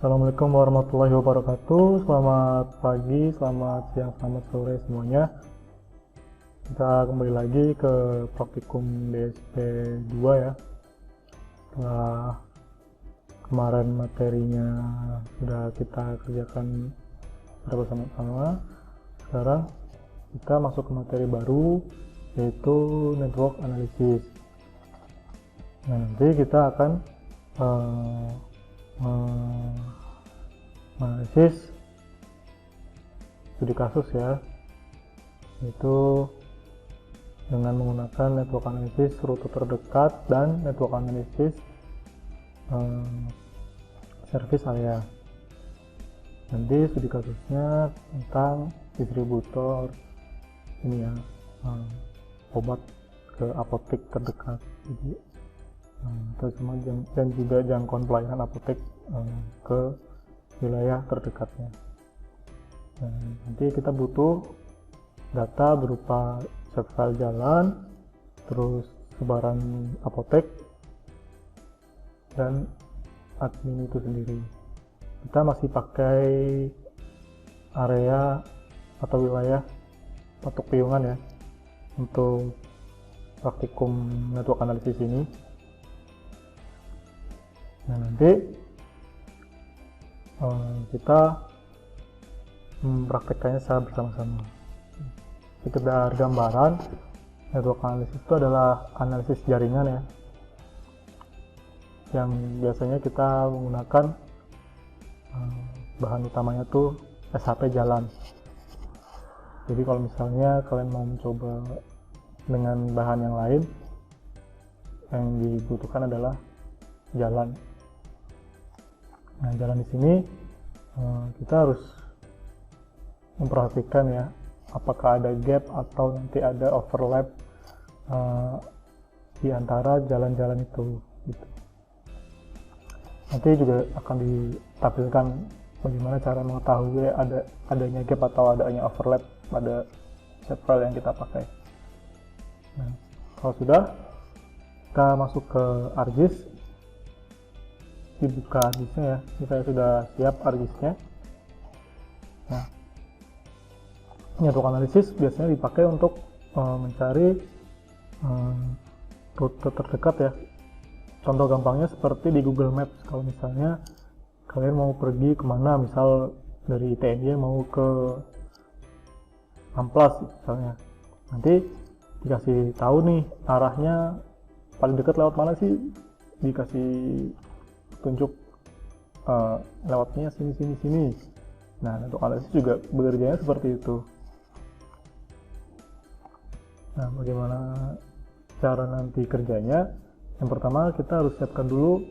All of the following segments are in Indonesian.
Assalamualaikum warahmatullahi wabarakatuh. Selamat pagi, selamat siang, selamat sore semuanya. Kita kembali lagi ke praktikum DSP 2 ya. Setelah kemarin materinya sudah kita kerjakan bersama-sama, sekarang kita masuk ke materi baru, yaitu network analysis. Nah, nanti kita akan analisis studi kasus ya, yaitu dengan menggunakan network analisis rute terdekat dan network analisis service area. Nanti studi kasusnya tentang distributor ini ya, obat ke apotek terdekat, jadi dan juga jangkauan pelayanan apotek ke wilayah terdekatnya. Nanti kita butuh data berupa set file jalan, terus sebaran apotek, dan admin itu sendiri. Kita masih pakai area atau wilayah Patok Piungan ya untuk praktikum network analisis ini. Nah, nanti kita mempraktekkannya secara bersama-sama. Sekedar gambaran, network analisis itu adalah analisis jaringan ya, yang biasanya kita menggunakan bahan utamanya tuh SHP jalan. Jadi kalau misalnya kalian mau mencoba dengan bahan yang lain, yang dibutuhkan adalah jalan. Nah, jalan di sini kita harus memperhatikan ya, apakah ada gap atau nanti ada overlap di antara jalan-jalan itu gitu. Nanti juga akan ditampilkan bagaimana cara mengetahui adanya gap atau adanya overlap pada set file yang kita pakai. Nah, kalau sudah, kita masuk ke ArcGIS. Dibuka ArcGIS-nya ya, ini saya sudah siap ArcGIS-nya. Nah, network analysis biasanya dipakai untuk mencari rute terdekat ya. Contoh gampangnya seperti di Google Maps. Kalau misalnya kalian mau pergi kemana, misal dari TNI mau ke Amplas misalnya, nanti dikasih tahu nih arahnya paling dekat lewat mana sih, dikasih tunjuk lewatnya sini. Nah, untuk analisis juga bekerjanya seperti itu. Nah, bagaimana cara nanti kerjanya? Yang pertama, kita harus siapkan dulu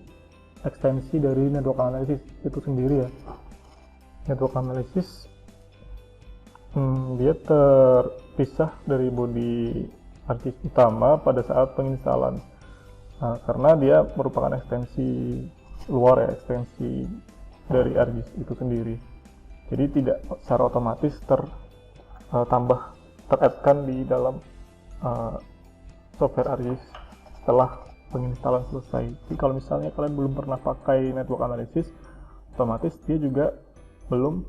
ekstensi dari network analysis itu sendiri ya. Network analysis dia terpisah dari body ArcGIS utama pada saat penginstalan, karena dia merupakan ekstensi luar ya, ekstensi dari ArcGIS itu sendiri. Jadi tidak secara otomatis ter-add-kan di dalam software ArcGIS setelah penginstalan selesai. Jadi kalau misalnya kalian belum pernah pakai network analysis, otomatis dia juga belum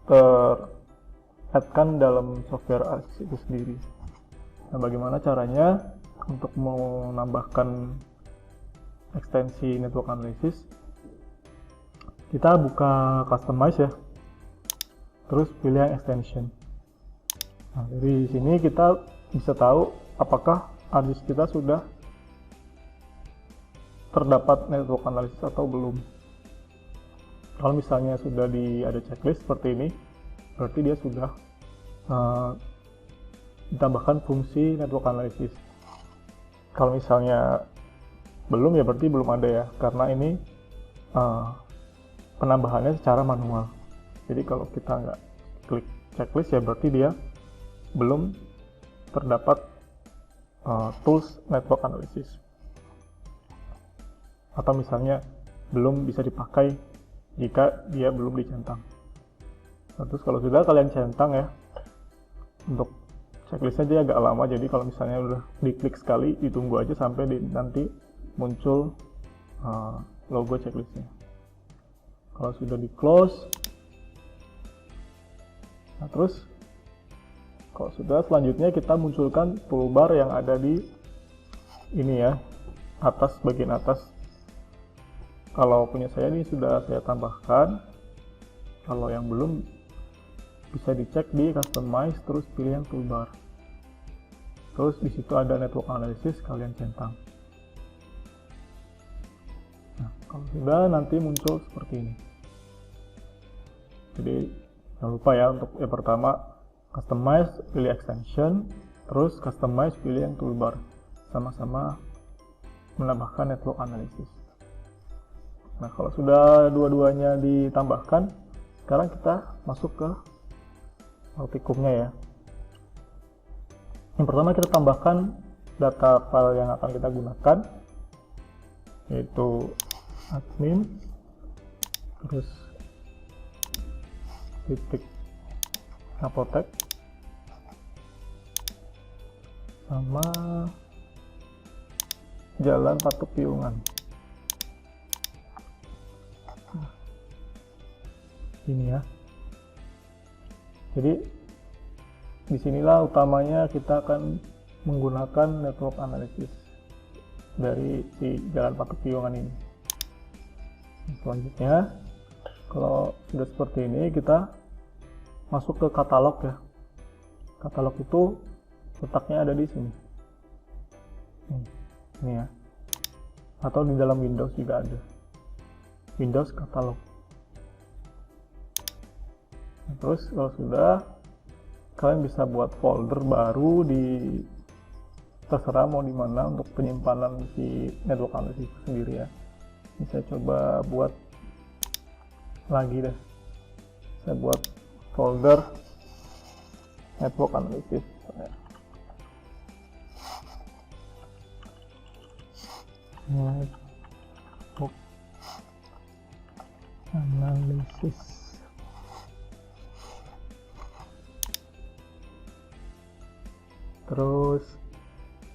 ter-add-kan dalam software ArcGIS itu sendiri. Nah, bagaimana caranya untuk menambahkan ekstensi network analysis? Kita buka customize ya, terus pilih yang extension. Nah, dari sini kita bisa tahu apakah ArcGIS kita sudah terdapat network analysis atau belum. Kalau misalnya sudah ada checklist seperti ini, berarti dia sudah ditambahkan fungsi network analysis. Kalau misalnya belum, ya berarti belum ada ya, karena ini penambahannya secara manual. Jadi kalau kita nggak klik checklist, ya berarti dia belum terdapat tools network analysis, atau misalnya belum bisa dipakai jika dia belum dicentang. Nah, terus kalau sudah kalian centang ya, untuk checklistnya dia agak lama, jadi kalau misalnya udah diklik sekali, ditunggu aja sampai nanti muncul logo checklistnya. Kalau sudah di close, nah terus kalau sudah, selanjutnya kita munculkan toolbar yang ada di ini ya, atas, bagian atas. Kalau punya saya ini sudah saya tambahkan. Kalau yang belum, bisa dicek di customize, terus pilih yang toolbar. Terus di situ ada network analysis, kalian centang. Nah, kalau sudah, nanti muncul seperti ini. Jadi jangan lupa ya, untuk yang pertama customize, pilih extension, terus customize, pilih yang toolbar. Sama-sama menambahkan network analysis. Nah, kalau sudah dua-duanya ditambahkan, sekarang kita masuk ke multicube-nya ya. Yang pertama kita tambahkan data file yang akan kita gunakan, yaitu admin, terus titik apotek, sama jalan Patuk Piungan. Ini ya. Jadi disinilah utamanya kita akan menggunakan network analysis dari si jalan Patuk Piungan ini. Selanjutnya, kalau sudah seperti ini, kita masuk ke katalog ya. Katalog itu letaknya ada di sini. Ini ya. Atau di dalam Windows juga ada. Windows katalog. Nah, terus kalau sudah, kalian bisa buat folder baru di, terserah mau di mana untuk penyimpanan si network analysis sendiri ya. Ini saya coba buat lagi deh. Saya buat folder network analysis. Network analysis. Terus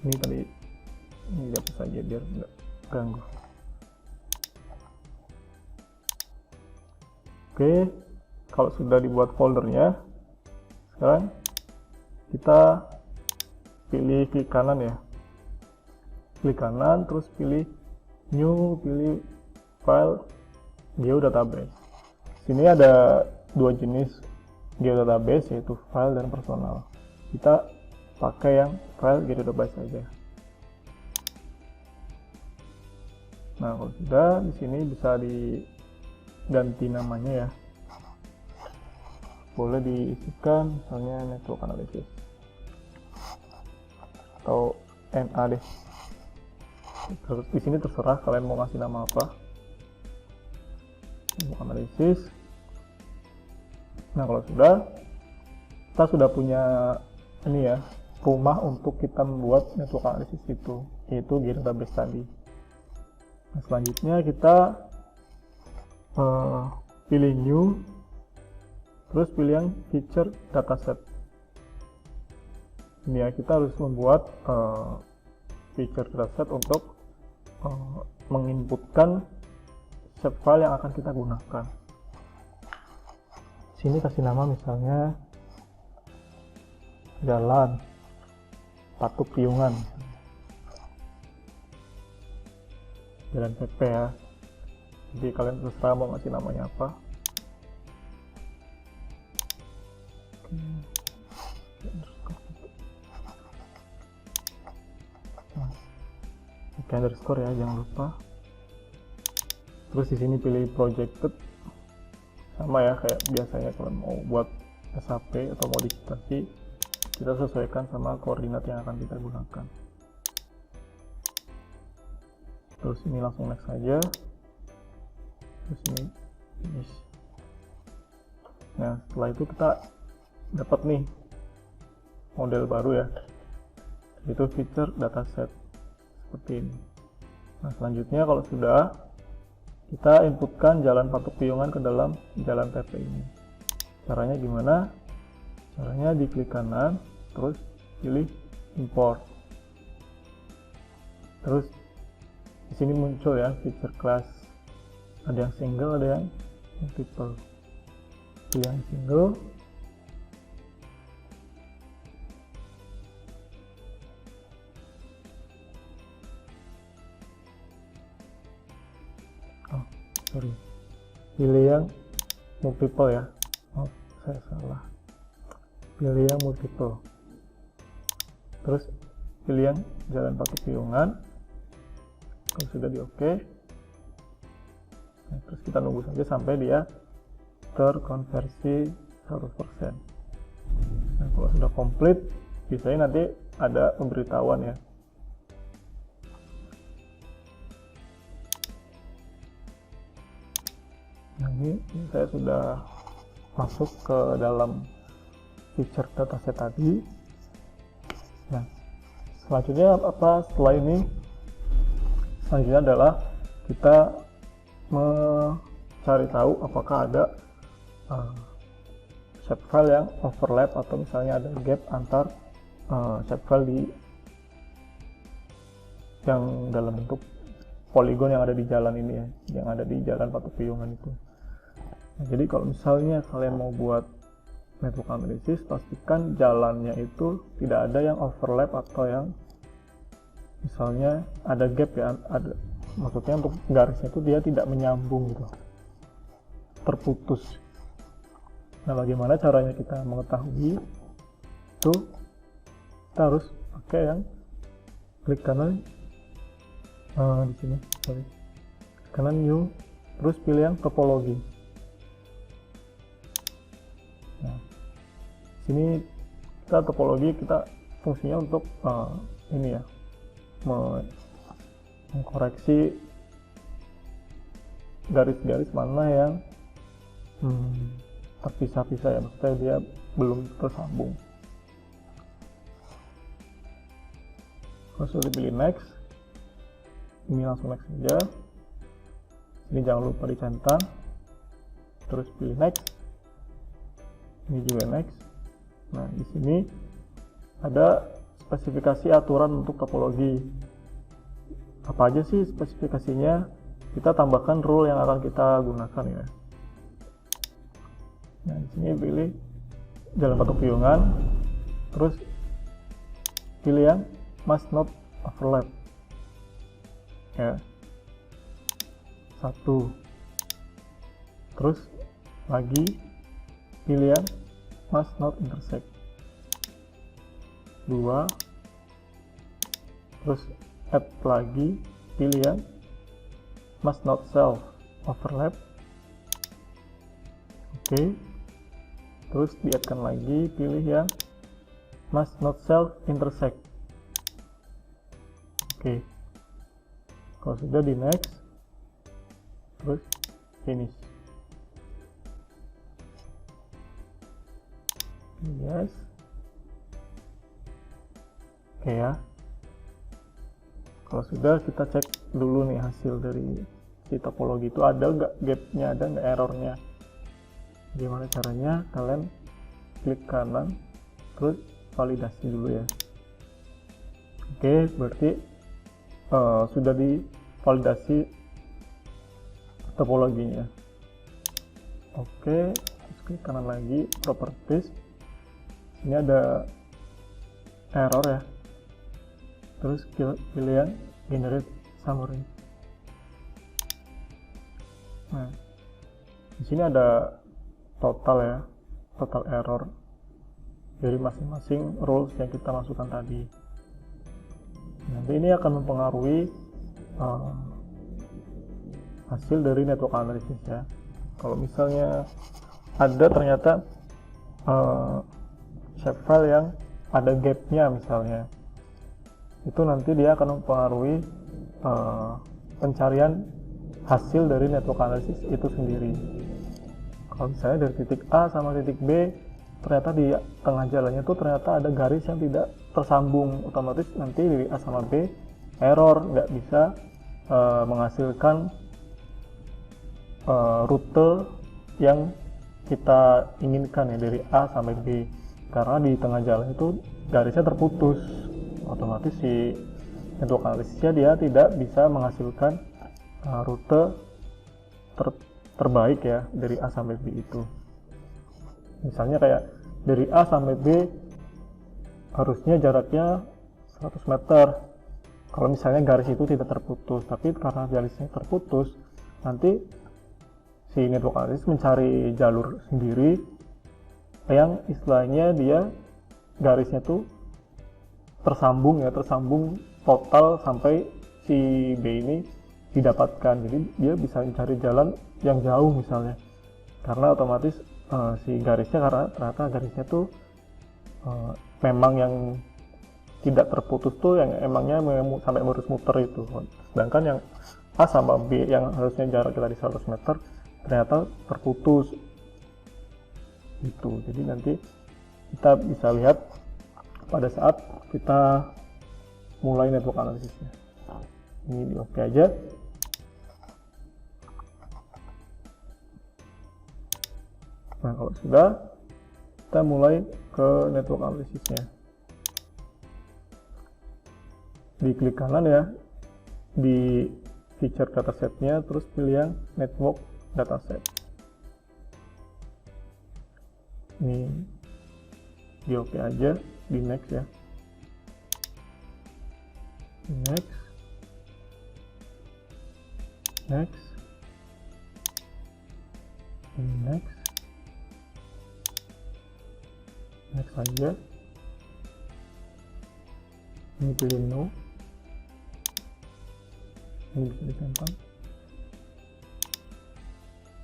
ini tadi ini dihapus saja biar nggak ganggu. Oke, kalau sudah dibuat foldernya, sekarang kita pilih klik kanan ya, klik kanan, terus pilih new, pilih file geodatabase. Sini ada dua jenis geodatabase, yaitu file dan personal. Kita pakai yang file geodatabase saja. Nah, kalau sudah, di sini bisa diganti namanya ya. Boleh diisikan misalnya network analysis atau NA deh. Terus di sini terserah kalian mau ngasih nama apa. Network analysis. Nah, kalau sudah, kita sudah punya ini ya, rumah untuk kita membuat network analysis itu, yaitu geodatabase tadi. Nah, selanjutnya kita pilih new, terus pilih yang feature dataset. Ini ya, kita harus membuat feature dataset untuk menginputkan shape file yang akan kita gunakan. Sini kasih nama misalnya jalan Patuk Piungan, jalan PP ya. Jadi kalian terserah mau ngasih namanya apa. Oke, underscore ya, jangan lupa. Terus di sini pilih projected, sama ya kayak biasanya kalau mau buat SAP atau modifikasi, kita sesuaikan sama koordinat yang akan kita gunakan. Terus ini langsung next saja. Terus ini finish. Nah, setelah itu kita dapat nih model baru ya, itu feature dataset seperti ini. Nah, selanjutnya kalau sudah, kita inputkan jalan Patuk Piungan ke dalam jalan PP ini. Caranya gimana? Caranya diklik kanan, terus pilih import. Terus di sini muncul ya feature class. Ada yang single, ada yang multiple, pilih yang single, pilih yang multiple ya. Oh, saya salah, pilih yang multiple, terus pilih yang jalan pakai piungan. Kalau sudah di oke, nah, terus kita nunggu saja sampai dia terkonversi 100%. Nah, kalau sudah komplit, biasanya nanti ada pemberitahuan ya. Nah, ini saya sudah masuk ke dalam feature dataset tadi. Nah, selanjutnya apa setelah ini? Selanjutnya adalah kita mencari tahu apakah ada shapefile yang overlap atau misalnya ada gap antar shapefile yang dalam bentuk poligon yang ada di jalan ini ya, yang ada di jalan Patok Piungan itu. Nah, jadi kalau misalnya kalian mau buat network analysis, pastikan jalannya itu tidak ada yang overlap atau yang misalnya ada gap ya, ada, maksudnya untuk garisnya itu dia tidak menyambung gitu, terputus. Nah, bagaimana caranya kita mengetahui itu? Kita harus pakai yang klik kanan di sini, kanan new, terus pilih yang topologi. Nah, sini kita topologi, kita fungsinya untuk ini ya, mengkoreksi garis-garis mana yang terpisah-pisah ya, maksudnya dia belum tersambung. Kalau sudah dipilih next, ini langsung next saja. Ini jangan lupa dicentang, terus pilih next, ini juga next. Nah, di sini ada spesifikasi aturan untuk topologi. Apa aja sih spesifikasinya? Kita tambahkan rule yang akan kita gunakan ya. Nah, di sini pilih jalan Patok Piungan, terus pilih yang must not overlap ya, 1, terus lagi pilih yang must not intersect, 2, terus add lagi pilih yang must not self overlap, oke. Terus di-add-kan lagi pilih yang must not self intersect, oke. Kalau sudah di next, terus finish, yes, oke ya. Kalau sudah, kita cek dulu nih hasil dari si topologi itu, ada nggak gapnya, ada nggak errornya. Gimana caranya? Kalian klik kanan, terus validasi dulu ya. Oke, berarti sudah divalidasi topologinya. Oke, terus klik kanan lagi, properties. Ini ada error ya. Terus pilih yang generate summary. Nah, di sini ada total ya, total error dari masing-masing rules yang kita masukkan tadi. Nanti ini akan mempengaruhi hasil dari network analysis ya. Kalau misalnya ada ternyata shapefile yang ada gapnya misalnya, itu nanti dia akan mempengaruhi pencarian hasil dari network analysis itu sendiri. Kalau misalnya dari titik A sama titik B, ternyata di tengah jalannya tuh ternyata ada garis yang tidak tersambung, otomatis nanti dari A sama B error, nggak bisa menghasilkan rute yang kita inginkan ya dari A sampai B, karena di tengah jalan itu garisnya terputus, otomatis si network analisisnya dia tidak bisa menghasilkan rute terbaik ya dari A sampai B itu. Misalnya kayak dari A sampai B harusnya jaraknya 100 meter. Kalau misalnya garis itu tidak terputus, tapi karena garisnya terputus, nanti si network analysis mencari jalur sendiri yang istilahnya dia garisnya tuh tersambung total sampai si B ini didapatkan. Jadi dia bisa mencari jalan yang jauh misalnya, karena otomatis si garisnya, karena ternyata garisnya tuh memang yang tidak terputus tuh yang emangnya sampai harus muter itu. Sedangkan yang A sama B yang harusnya jarak kita di 100 meter ternyata terputus gitu. Jadi nanti kita bisa lihat pada saat kita mulai network analisisnya. Ini di oke aja. Nah, kalau sudah, kita mulai ke network analisisnya. Diklik kanan ya di feature datasetnya, terus pilih yang network dataset. Ini di oke aja, di next ya. Next, next, next, next aja. Ini pilih no, ini bisa ditentang,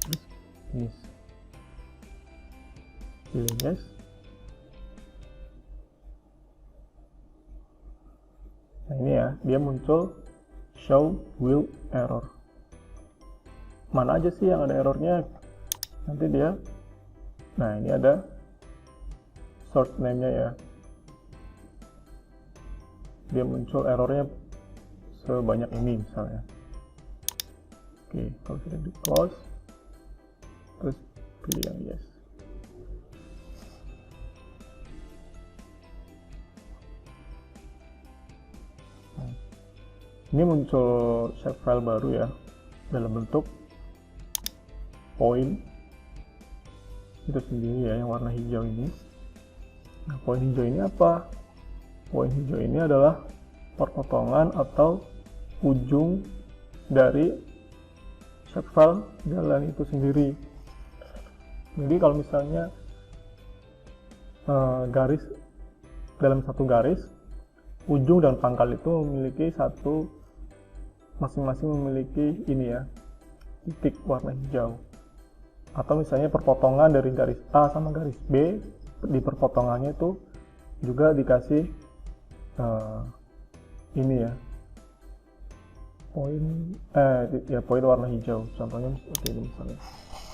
terus finish, pilih yes. Nah ini ya, dia muncul show will error. Mana aja sih yang ada errornya? Nanti dia, nah ini ada source name-nya ya. Dia muncul errornya sebanyak ini misalnya. Oke, kalau sudah di close, terus pilih yang yes. Ini muncul shape file baru ya, dalam bentuk point itu sendiri ya, yang warna hijau ini. Nah, point hijau ini apa? Point hijau ini adalah perpotongan atau ujung dari shape file jalan itu sendiri. Jadi kalau misalnya garis dalam satu garis, ujung dan pangkal itu memiliki masing-masing memiliki ini ya, titik warna hijau. Atau misalnya perpotongan dari garis A sama garis B, di perpotongannya itu juga dikasih ini ya, poin warna hijau. Contohnya seperti ini misalnya.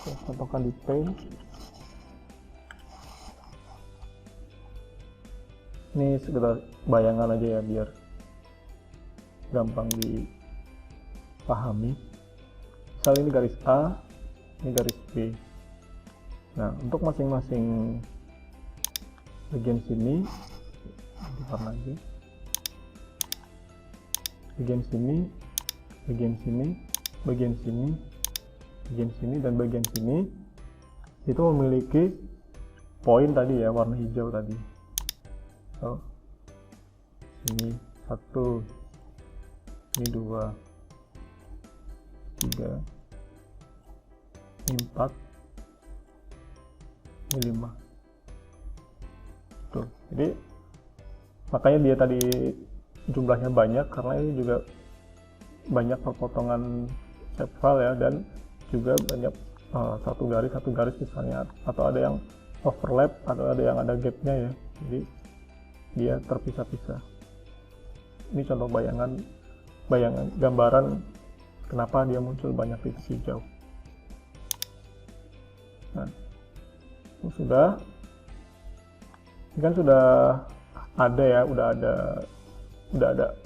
Saya contohkan di paint. Ini sekedar bayangan aja ya biar gampang dipahami. Misal ini garis A, ini garis B. Nah, untuk masing-masing bagian sini diwarna aja. Bagian sini, bagian sini, bagian sini, bagian sini, dan bagian sini itu memiliki poin tadi ya, warna hijau tadi. So, ini 1, ini 2, 3, ini 4, ini 5. Tuh, jadi makanya dia tadi jumlahnya banyak karena ini juga banyak perpotongan shape file ya, dan juga banyak satu garis misalnya, atau ada yang overlap, atau ada yang ada gapnya ya, jadi dia terpisah-pisah. Ini contoh bayangan gambaran kenapa dia muncul banyak titik hijau. Nah, sudah, ini kan sudah ada ya, udah ada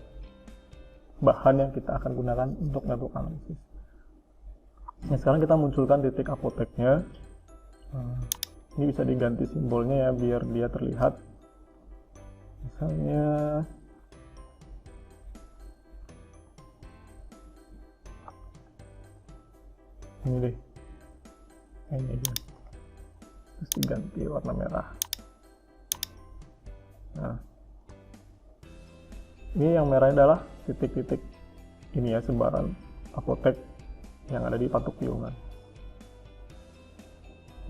bahan yang kita akan gunakan untuk network analisis. Nah, sekarang kita munculkan titik apoteknya. Ini bisa diganti simbolnya ya biar dia terlihat. Misalnya ini deh, ini aja, terus diganti warna merah. Nah, ini yang merah adalah titik-titik ini ya, sebaran apotek yang ada di patok piungan.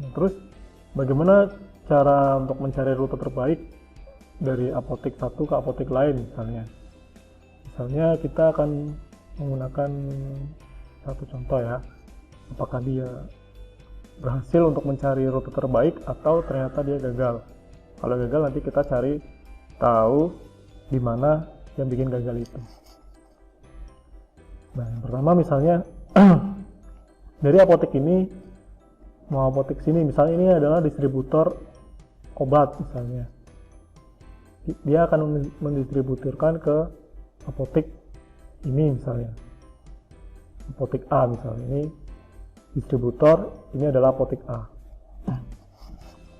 Nah, terus bagaimana cara untuk mencari rute terbaik dari apotek satu ke apotek lain misalnya? Misalnya kita akan menggunakan satu contoh ya, apakah dia berhasil untuk mencari rute terbaik atau ternyata dia gagal. Kalau gagal nanti kita cari tahu di mana yang bikin gagal itu. Nah, yang pertama misalnya dari apotek ini mau apotek sini, misalnya ini adalah distributor obat misalnya. Dia akan mendistributorkan ke apotek ini misalnya. Apotek A misalnya, ini distributor, ini adalah apotek A.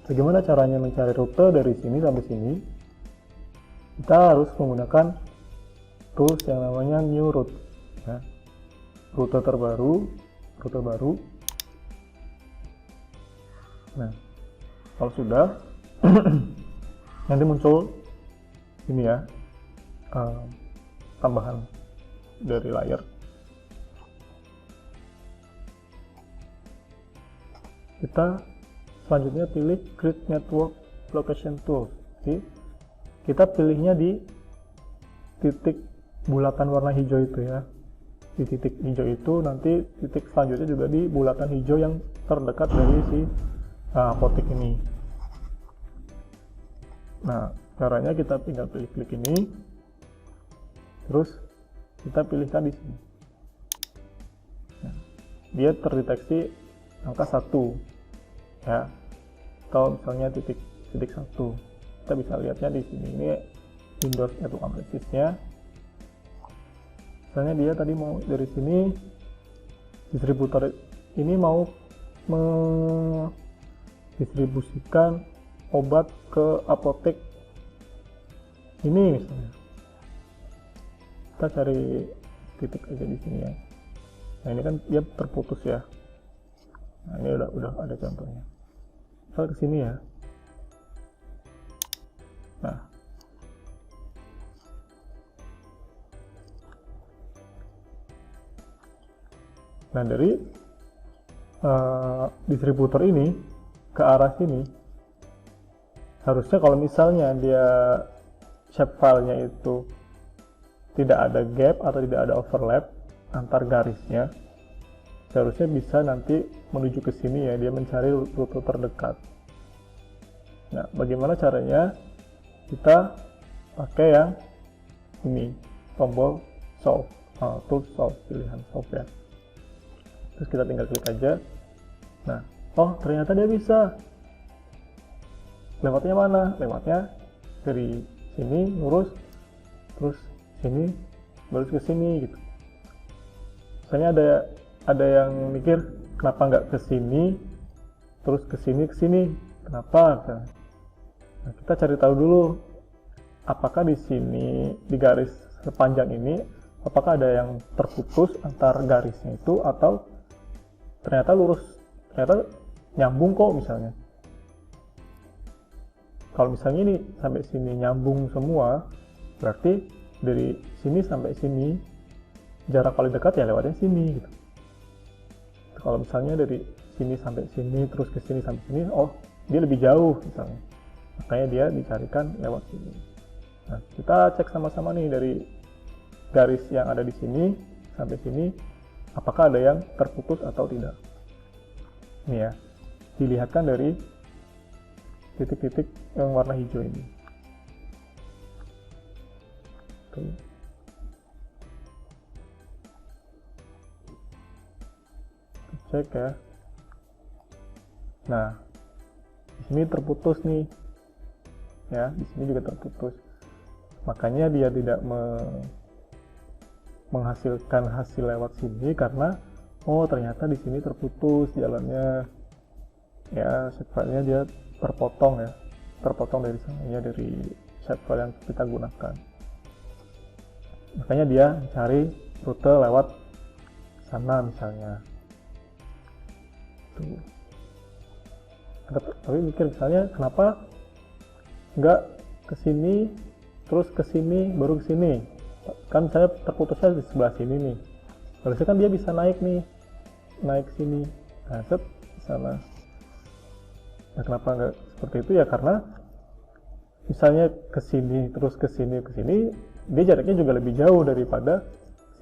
Bagaimana caranya mencari rute dari sini sampai sini? Kita harus menggunakan tools yang namanya new route ya. Rute baru. Nah, kalau sudah nanti muncul ini ya, tambahan dari layar. Kita selanjutnya pilih Create Network Location Tool. Jadi, kita pilihnya di titik bulatan warna hijau itu ya. Di titik hijau itu nanti titik selanjutnya juga di bulatan hijau yang terdekat dari si apotek ini. Nah, caranya kita tinggal klik ini, terus kita pilihkan di sini. Nah, dia terdeteksi angka 1 ya, atau misalnya titik 1. Kita bisa lihatnya di sini, ini Windows Network Address-nya. Misalnya dia tadi mau dari sini, distributor ini mau mendistribusikan obat ke apotek ini misalnya. Kita cari titik aja di sini ya. Nah, ini kan dia terputus ya. Nah, ini udah ada contohnya. Misal ke sini ya. Nah, dari distributor ini ke arah sini, harusnya kalau misalnya dia shapefile-nya itu tidak ada gap atau tidak ada overlap antar garisnya, seharusnya bisa nanti menuju ke sini ya, dia mencari rute terdekat. Nah, bagaimana caranya? Kita pakai yang ini, tombol solve, tool solve, pilihan solve ya. Terus kita tinggal klik aja. Nah, oh ternyata dia bisa. Lewatnya mana? Lewatnya dari sini lurus, terus sini, baru ke sini gitu. Misalnya ada yang mikir kenapa nggak ke sini, terus ke sini, kenapa? Nah, kita cari tahu dulu, apakah di sini di garis sepanjang ini, apakah ada yang terputus antar garisnya itu, atau ternyata lurus, ternyata nyambung kok misalnya. Kalau misalnya ini sampai sini nyambung semua, berarti dari sini sampai sini jarak paling dekat ya lewatnya sini gitu. Kalau misalnya dari sini sampai sini terus ke sini sampai sini, oh dia lebih jauh misalnya, makanya dia dicarikan lewat sini. Nah, kita cek sama-sama nih dari garis yang ada di sini sampai sini, apakah ada yang terputus atau tidak. Ini ya, dilihatkan dari titik-titik yang warna hijau ini. Tuh. Cek ya. Nah, di sini terputus nih. Ya, di sini juga terputus. Makanya dia tidak menghasilkan hasil lewat sini karena oh ternyata di sini terputus jalannya. Ya, shapefile-nya dia terpotong ya. Terpotong dari sananya, dari shapefile yang kita gunakan. Makanya dia cari rute lewat sana misalnya. Tuh. Tapi mikir misalnya kenapa nggak ke sini terus ke sini baru ke sini, kan saya terputusnya di sebelah sini nih, harusnya kan dia bisa naik sini, nah set di sana. Nah, kenapa nggak seperti itu ya, karena misalnya ke sini terus ke sini dia jaraknya juga lebih jauh daripada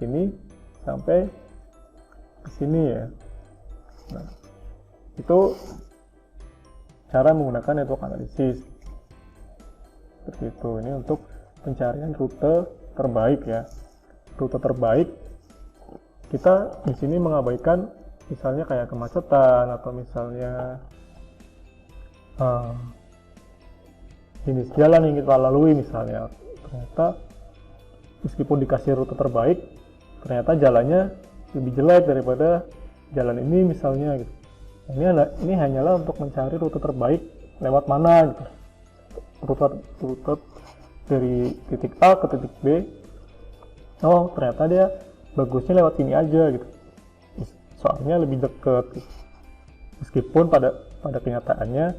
sini sampai ke sini ya. Nah, itu cara menggunakan network analisis seperti itu. Ini untuk pencarian rute terbaik ya. Rute terbaik kita di sini mengabaikan misalnya kayak kemacetan atau misalnya jenis jalan yang kita lalui misalnya. Ternyata meskipun dikasih rute terbaik, ternyata jalannya lebih jelek daripada jalan ini misalnya gitu. Ini hanyalah untuk mencari rute terbaik lewat mana gitu. Rute dari titik A ke titik B. Oh, ternyata dia bagusnya lewat sini aja gitu. Soalnya lebih dekat. Gitu. Meskipun pada kenyataannya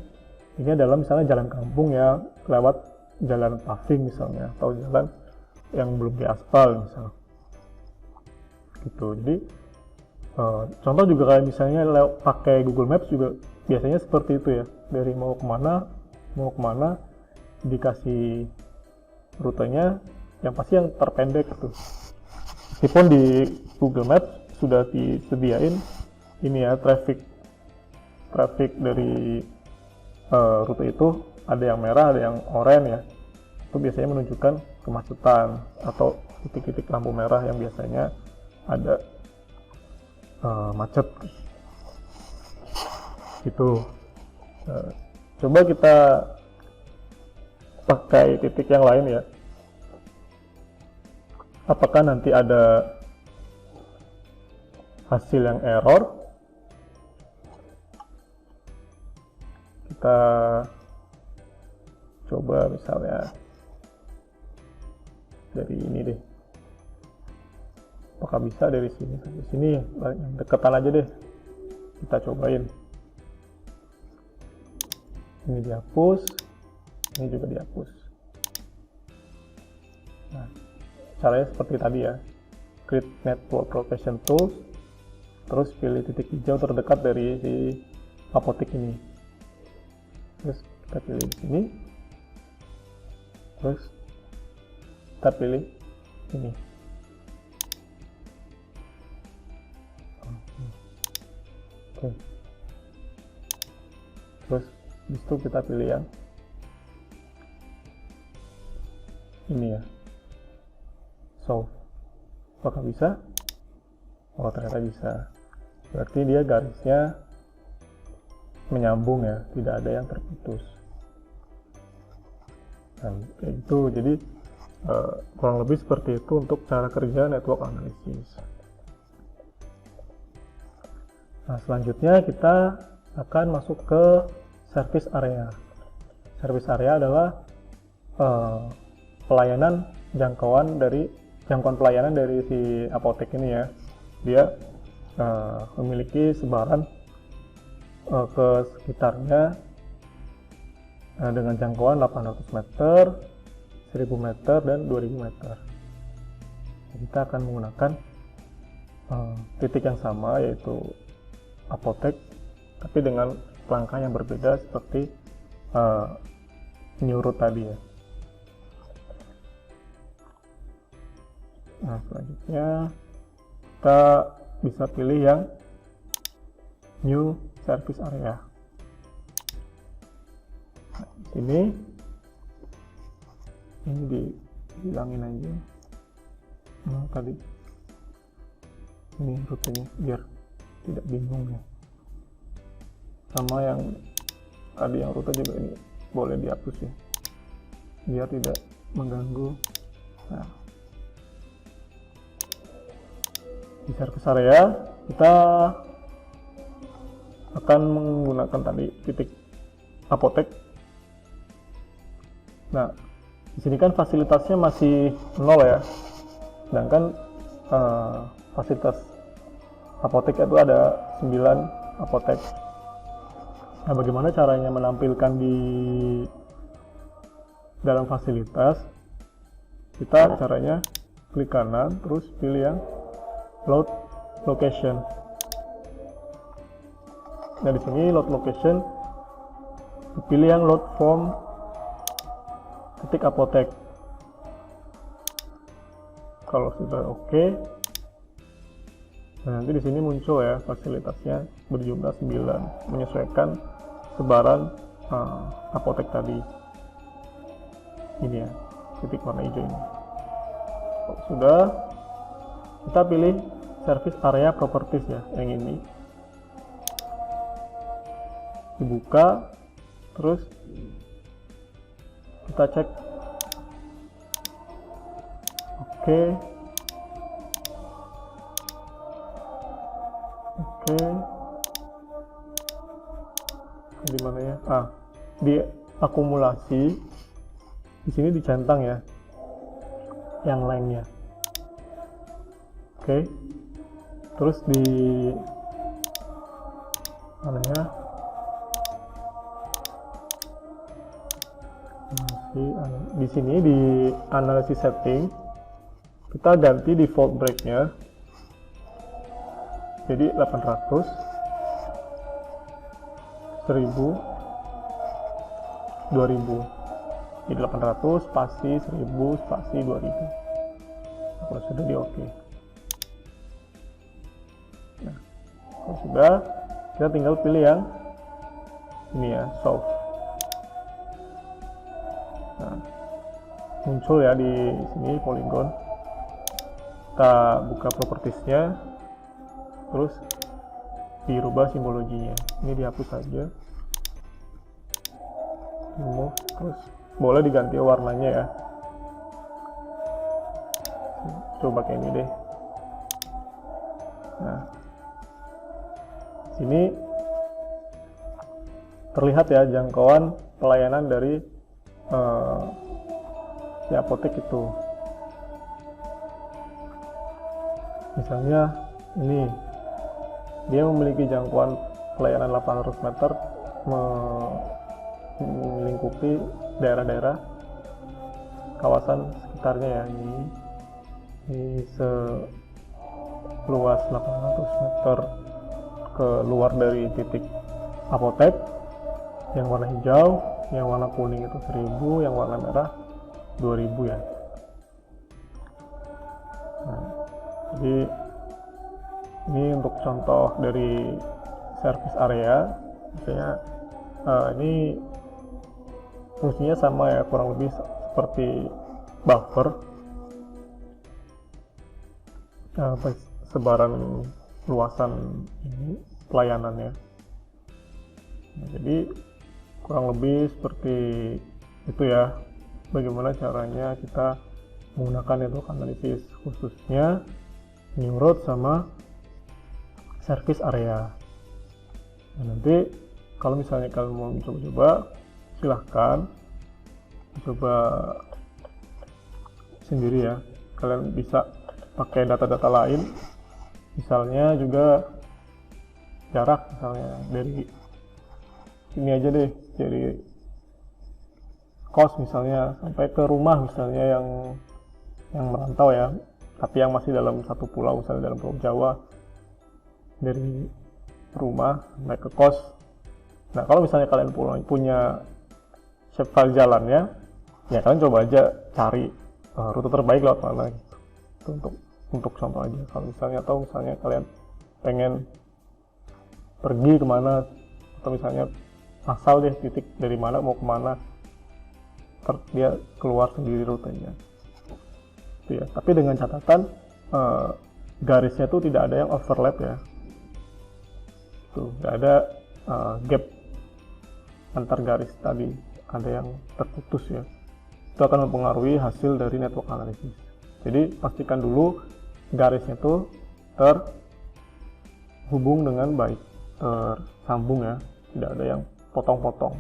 ini adalah misalnya jalan kampung ya, lewat jalan paving misalnya, atau jalan yang belum diaspal misalnya. Gitu. Jadi contoh juga kayak misalnya pakai Google Maps juga biasanya seperti itu ya. Dari mau kemana dikasih rutenya yang pasti yang terpendek gitu. Meskipun di Google Maps sudah disediain ini ya, traffic dari rute itu ada yang merah, ada yang oranye ya. Itu biasanya menunjukkan kemacetan atau titik-titik lampu merah yang biasanya ada macet gitu. Coba kita pakai titik yang lain ya. Apakah nanti ada hasil yang error? Kita coba misalnya dari ini deh. Apakah bisa dari sini sampai sini? Yang deketan aja deh. Kita cobain. Ini dihapus. Ini juga dihapus. Nah, caranya seperti tadi ya. Create Network Location Tools. Terus pilih titik hijau terdekat dari si apotek ini. Terus kita pilih di sini. Terus kita pilih ini. Oke. Terus di situ kita pilih yang ini ya, solve. Apakah bisa? Oh, ternyata bisa. Berarti dia garisnya menyambung ya, tidak ada yang terputus. Nah, kayak gitu. Jadi kurang lebih seperti itu untuk cara kerja network analysis. Nah, selanjutnya kita akan masuk ke service area. Service area adalah jangkauan pelayanan dari si apotek ini ya. Dia memiliki sebaran ke sekitarnya dengan jangkauan 800 meter, 1000 meter, dan 2000 meter. Kita akan menggunakan titik yang sama, yaitu apotek, tapi dengan langkah yang berbeda seperti new route tadi ya. Nah, selanjutnya kita bisa pilih yang new service area. Nah, ini dihilangin aja. Nah, tadi ini rutenya biar tidak bingung ya. Sama yang tadi yang rute juga ini boleh dihapus ya, biar tidak mengganggu. Nah, di service area kita akan menggunakan tadi titik apotek. Nah, di sini kan fasilitasnya masih 0 ya, sedangkan fasilitas apotek itu ada 9 apotek. Nah, bagaimana caranya menampilkan di dalam fasilitas? Kita caranya klik kanan, terus pilih yang load location. Nah, di sini load location, pilih yang load form titik apotek. Kalau sudah oke, nah nanti di sini muncul ya fasilitasnya berjumlah 9, menyesuaikan sebaran apotek tadi. Ini ya, titik warna hijau ini. Kalau sudah, kita pilih service area properties ya, yang ini. Dibuka, terus kita cek. Oke. Di mana ya? Di akumulasi. Di sini dicentang ya, yang lainnya. Oke. Terus di mana ya? Di sini di analisis setting kita ganti default break-nya jadi 800, 1000, 2000. Jadi 800 spasi 1000 spasi 2000. Kalau sudah di oke. Nah, kalau sudah, kita tinggal pilih yang ini ya, solve. Nah, muncul ya di sini polygon. Kita buka propertiesnya, terus dirubah simbologinya. Ini dihapus saja. Terus boleh diganti warnanya ya. Coba kayak ini deh. Nah, sini terlihat ya jangkauan pelayanan dari si apotek itu. Misalnya ini dia memiliki jangkauan pelayanan 800 meter melingkupi daerah-daerah kawasan sekitarnya ya. Ini seluas 800 meter keluar dari titik apotek. Yang warna hijau, yang warna kuning itu 1000, yang warna merah 2000 ya. Nah, jadi ini untuk contoh dari service area. Misalnya ini fungsinya sama ya, kurang lebih seperti buffer sebaran luasan ini pelayanannya. Nah, jadi kurang lebih seperti itu ya, bagaimana caranya kita menggunakan network analisis, khususnya Nimrod sama service area. Nah, nanti kalau misalnya kalian mau coba-coba, silahkan coba sendiri ya. Kalian bisa pakai data-data lain, misalnya juga jarak, misalnya dari ini aja deh, dari kos misalnya sampai ke rumah misalnya yang merantau ya, tapi yang masih dalam satu pulau, misalnya dalam Pulau Jawa, dari rumah naik ke kos. Nah, kalau misalnya kalian punya shape file jalannya, ya kalian coba aja cari rute terbaik lewat mana gitu. Itu untuk contoh aja. Kalau misalnya kalian pengen pergi kemana, atau misalnya asal deh titik dari mana mau kemana, dia keluar sendiri rutenya. Itu ya. Tapi dengan catatan garisnya tuh tidak ada yang overlap ya. Tuh, nggak ada gap antar garis tadi, ada yang terputus ya. Itu akan mempengaruhi hasil dari network analysis. Jadi pastikan dulu garisnya tuh terhubung dengan baik, tersambung ya, tidak ada yang potong-potong.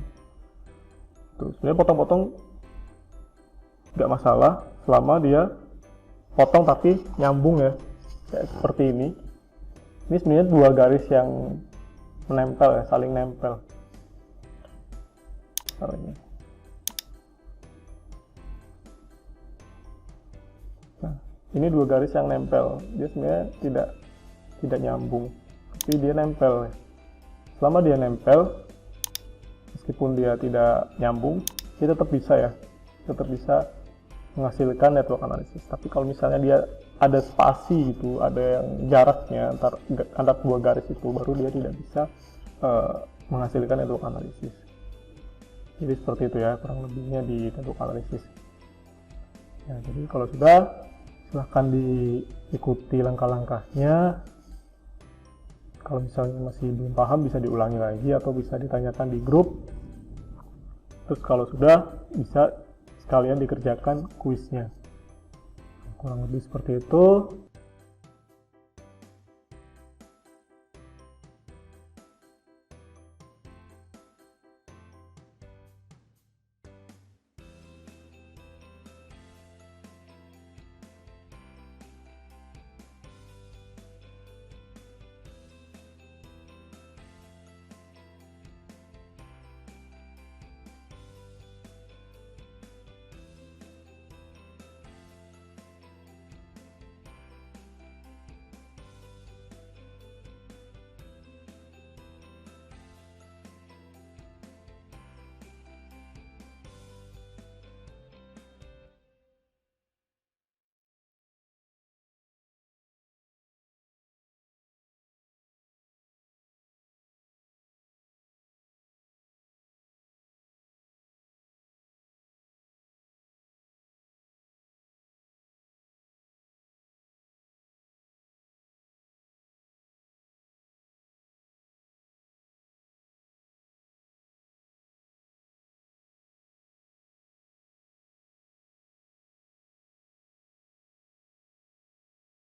Tuh, sebenarnya potong-potong nggak masalah selama dia potong tapi nyambung ya, kayak seperti ini. Ini sebenarnya dua garis yang menempel ya, saling nempel. caranya. Nah, ini dua garis yang nempel, dia sebenarnya tidak nyambung, tapi dia nempel. Selama dia nempel, meskipun dia tidak nyambung, dia tetap bisa menghasilkan network analysis. Tapi kalau misalnya dia ada spasi gitu, ada yang jaraknya antar dua garis itu, baru dia tidak bisa menghasilkan network analysis. Jadi seperti itu ya kurang lebihnya di network analysis. Ya, jadi kalau sudah, silahkan diikuti langkah-langkahnya. Kalau misalnya masih belum paham, bisa diulangi lagi atau bisa ditanyakan di grup. Terus kalau sudah, bisa sekalian dikerjakan kuisnya. Kurang lebih seperti itu.